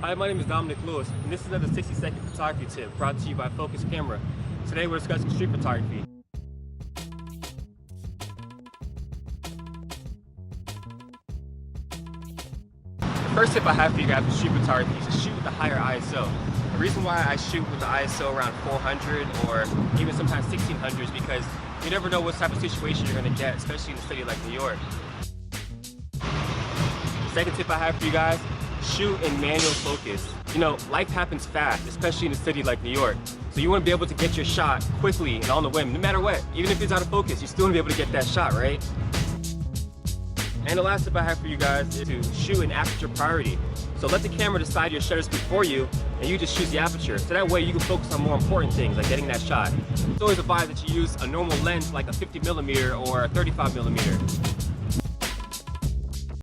Hi, my name is Dominic Lewis, and this is another 60-second photography tip brought to you by Focus Camera. Today we're discussing street photography. The first tip I have for you guys with street photography is to shoot with a higher ISO. The reason why I shoot with the ISO around 400 or even sometimes 1600 is because you never know what type of situation you're going to get, especially in a city like New York. The second tip I have for you guys, shoot in manual focus. You know, life happens fast, especially in a city like New York. So you want to be able to get your shot quickly and on the whim, no matter what. Even if it's out of focus, you still want to be able to get that shot, right? And the last tip I have for you guys is to shoot in aperture priority. So let the camera decide your shutter speed for you, and you just choose the aperture. So that way you can focus on more important things, like getting that shot. It's always advised that you use a normal lens like a 50mm or a 35mm.